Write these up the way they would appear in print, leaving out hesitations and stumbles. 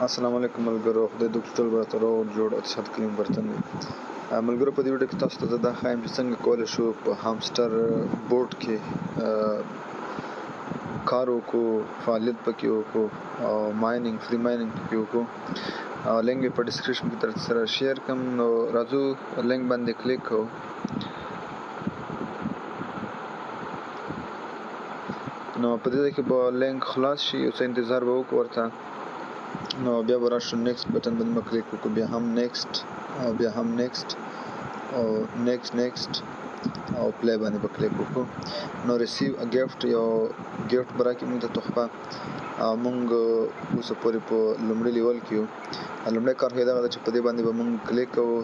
السلام علیکم ملګرو، خدای دې ټول به تر او جوړ او صحت کلیم برتن وي. ملګرو، په دې ویډیو کې تاسو ته زه دا ښایم چې څنګه کولی شو په هامسټر بورډ کې کار وکړو، فعالیت پکې وکړو او فری مایننګ پکې وکړو. لینک یې په ډسکرپشن کې در سره شیر کړم، نو راځو لینک باندې کلیک کوو. نو په دې کې به لینک خلاص شي، یو څه انتظار به وکړو ورته. نو بیا به راشو نیکسټ بټن باندې به کلیک وکړو، بیا هم نیکسټ او بیا هم نیکسټ او نیکسټ او پلی باندې به کلیک وکړو. نو ریسیو ا ګفټ، یو ګفټ به راکړي موږ ته تحفه. موږ اوسه پورې په لومړي لیول کې یو. لومړی کار خو یې دغه ده چې په دې باندې به موږ کلیک کوو،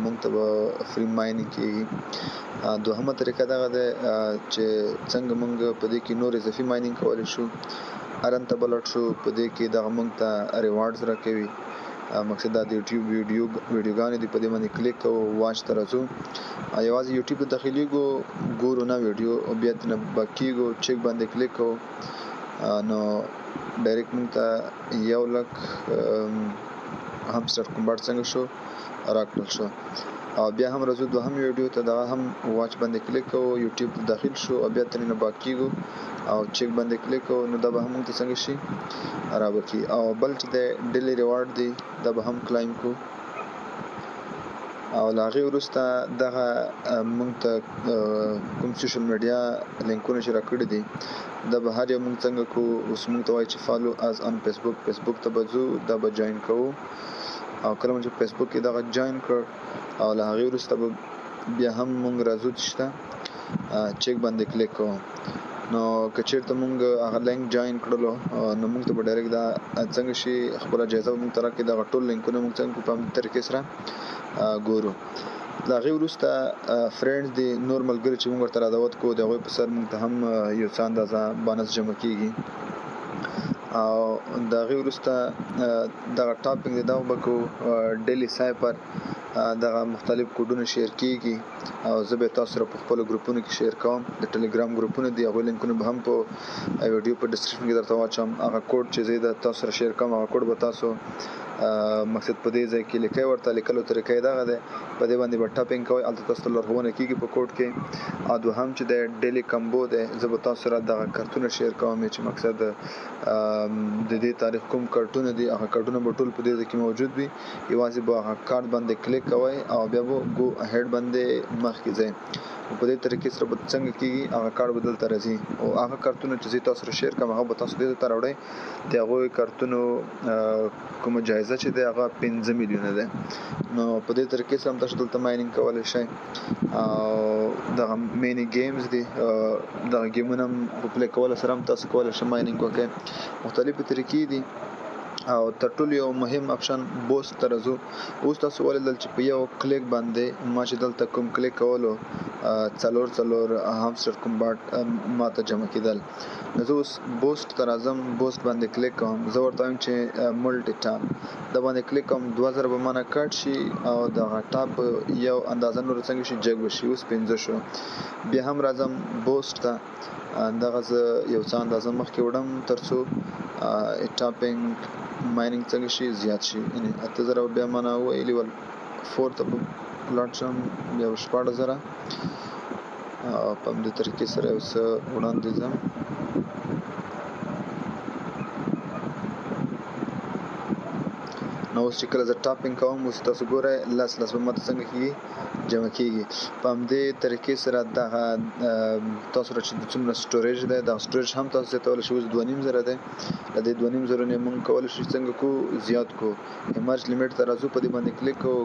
موږ ته به فری مایننګ کېږي. دوهمه طریقه دغه ده چې څنګه موږ په دې کې نور اضافي مایننګ کولی شو. هرن ته به لاړ شو، په دې کې دغه موږ ته ریوارډز راکوي. مقصد دا د یوټیوب ویډیوګانې دي، په دې باندې کلیک کوو، واچ ته راځو. یوازې یوټیوب ته داخلیږو، ګورو نه ویډیو، او بیا ترنه بیک کېږو، چیک باندې کلیک کوو. نو ډایرکټ موږ ته 1,00,000 هامسټر کمباټ څنګه شو راکړل شو. او بیا هم راځو دوهم ویډیو ته، دغه هم واچ باندې کلیک کوو، یوټیوب ته داخل شو او بیا ترنه بیک کېږو او چیک باندې کلیک کوو. نو دا به هم موږ ته څنګه شي راوکړي. او بل چې د ډیلی ریوارډ دی، دا به هم کلایم کوو. او له هغې وروسته دغه موږ ته کوم سوشل میډیا لینکونه چې راکړي دي، دا به هر یو موږ څنګه کوو. اوس موږ ته وایي چې فالو از آن فیسبوک ته به ځو، دا به جوین کوو. او کله چې فیسبوک کې دغه جوین کړ، او له هغې وروسته به بیا هم موږ راځو چې چیک باندې کلیک کوو. نو که چېرته موږ هغه لینک جوین کړلو، نو موږ ته به ډایرکټ دا څنګه شي خپله جایزه به موږ ته راکړي. دغه ټول لینکونه موږ څنګه په همدې طریقې سره ګورو. له هغې وروسته فرینډز دي، نور ملګري چې موږ ورته رادعوت کوو، د هغوی په سر موږ ته هم یو څه اندازه بانس جمع کېږي. او د هغې وروسته دغه ټاپینګ دی، دغه به کوو. ډیلی سایپر دغه مختلف کوډونه شیر کېږي، او زه به تاسو سره په خپلو ګروپونو کې شیر کوم. د ټلیګرام ګروپونه دي، هغوی لینکونه به هم په ویډیو په ډسکرپشن کې درته واچوم. هغه کوډ چې زه د تاسو سره شیر کوم، هغه کوډ به تاسو مقصد په دې ځای کې لیکئ. ورته لیکلو طریقه یې دغه دی، په دې باندې به ټاپینګ کوئ، هلته تاسو ته لارښوونه کېږي په کوډ کې. او دوهم چې د ډیلی کمبو دی، زه به تاسو سره دغه کارتونه شیر کوم چې مقصد د دې تاریخ کوم کارتونه دي، هغه کارتونه به ټول په دې ځای کې موجود وي. یوازې به هغه کارت باندې کلیک کوئ او بیا به ګو اهیډ باندې مخکې ځئ. په دې طریقې سره به څنګه کېږي، هغه کارت به دلته راځي. او هغه کارتونه چې زه تاسو سره شیر کوم، هغه به تاسو دې ته راوړئ. د هغوی کارتونو کومه جایزه چې دی، هغه 5 میلیونه ده. نو په دې طریقې سره هم تاسو دلته مایننګ کولی شئ. او دغه مینی گیمز دي، دغه گیمونه هم په پلی کولو سره هم تاسو کولی شئ مایننګ وکړئ. مختلفې طریقې دي. او تر ټولو یو مهم اپشن بوست ته راځو. اوس تاسو ولیدل چې په یو کلیک باندې ما چې دلته کوم کلیک کولو، 4 هامسټر کمباټ ما ته جمع کېدل. نو زه اوس بوست ته راځم، بوست باندې کلیک کوم. زه ورته وایم چې ملټي ټاپ دا باندې کلیک کوم، 2000 به مانه کټ شي او دغه ټاپ یو اندازه نور څنګه شي جګ وشي. اوس 15 شو. بیا هم راځم بوست ته، دغه زه یو څه اندازه مخکې وړم تر څو ټاپینګ مایننګ څنګه شي زیات شي. یعنې 8000 بیا مانه ویلي ول 4 ته به لاړ شم، بیا 14,000 په همدې طریقې سره یو څه وړاندې ځم. نو اوس چې کله زه ټاپینګ کوم، اوس تاسو ګورئ لس به ماته څنګه کېږي جمع کېږي. په همدې طریقې سره دغه تاسو سره چې څومره سټوریج دی، دغه سټوریج هم تاسو زیاتولی شئ. اوس 2.5 دی، له دې 2.5 نه موږ کولی شو څنګه کوو زیات کوو. ایمرج لیمیټ ته راځو، په دې باندې کلیک کوو،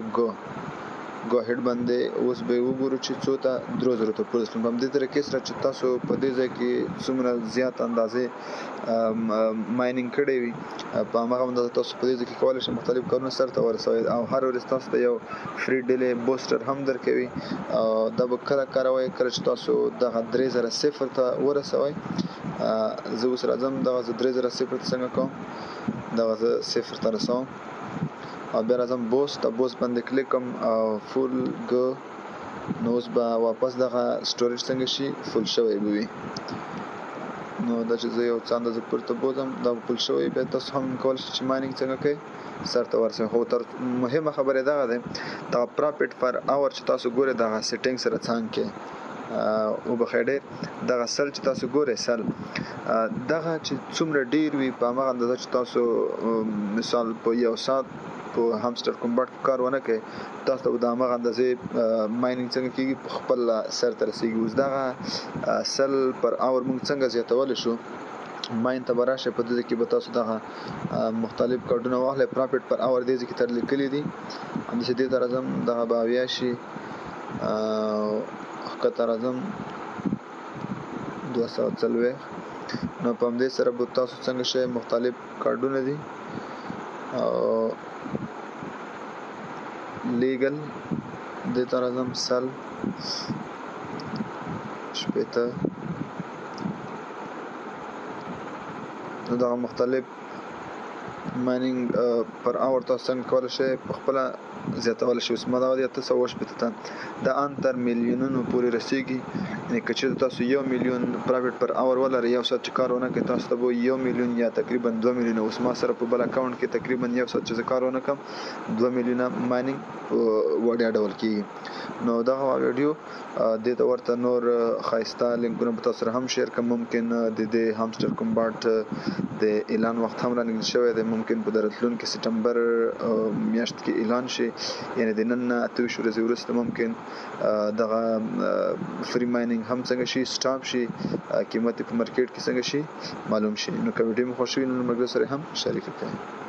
ګو هیډ باندې. اوس به وګورو چې څو ته 3,000 ته پوره شو. په همدې طریقې سره چې تاسو په دې ځای کې څومره زیات اندازې مایننګ کړی وي، په هماغه اندازه تاسو په دې ځای کې کولی شئ مختلف کارونه سرته ورسوئ. او هر ورځ تاسو ته یو فری ډیلی بوسټر هم درکوي. او دا به کله کاروئ، کله چې تاسو دغه 3,000 ته ورسوئ. زه اوس راځم، دغه زه 3,000 ته څنګه کوم، دغه زه 0 ته رسوم. او بیا راځم بوست باندې کلیک کوم او فول ګو. نو اوس به واپس دغه سټوریج څنګه شي فول شوی به وي. نو دا چې زه یو څه اندازه پورته بوځم دا به پول شوی بیا تاسو هم کولی شئ چې ماینینګ څنګه کوئ سر ته ورسئ خو تر مهمه خبره دغه ده دا پرافټ پر اور چې تاسو ګورئ دغه سیټینګ سره څنګه کې او بخیر ډېر دغه سل چې تاسو ګورئ سل دغه چې څومره ډیر وي په هغه اندازه چې تاسو مثال په یو ساعت په همستر کنورټ کار ونه کوي تاسو ته د هغه اندازې ماینینګ څنګه کیږي په خپل سر ته رسیږي اوس دغه سل پر اور موږ څنګه زیاتولی شو ماین ته به راشئ په دې کې به تاسو دغه مختلف کارډونه واخلئ پرافټ پر اور دې کې تر لیکلي دي همداسې دې ته راځم دغه به اویا شي ښکته راځم 240 نو په همدې سره به تاسو څنګه شئ مختلف کارډونه دي او لیګل دې ته راځم سل شپېته نو دغه مختلف ماینینګ پر اور تاسو څنګه کولی شئ په خپله زیاتولی شئ اوس ما دغه دی 880 ته دا ان تر میلیونونو پورې رسیږي یعنې که چېرته تاسو 1 میلیون پرافټ پر اور ولرئ یو ساعت چې کار ونه کړئ تاسو ته به 1 میلیون یا تقریبا 2 میلیونه اوس ما سره په بل اکاونټ کې تقریبا یو ساعت چې زه کار ونه کړم 2 میلیونه ماینینګ په وړیا ډول کېږي نو دغه ویډیو دې ته ورته نور ښایسته لینکونه به تاسو سره هم شیر کړم ممکن د دې همستر کنورټ د اعلان وخت هم رانږدې شوی دی ممکن په راتلونکي سپټمبر میاشت کې اعلان شي یعنې د نن نه 28 ورځې وروسته ممکن دغه فری ماینینګ هم څنګه شي سټاپ شي قیمت په مارکیټ کې څنګه شي معلوم شي نو که ویډیو مو خوښ وي نو ملګرو سره هم شریک کړئ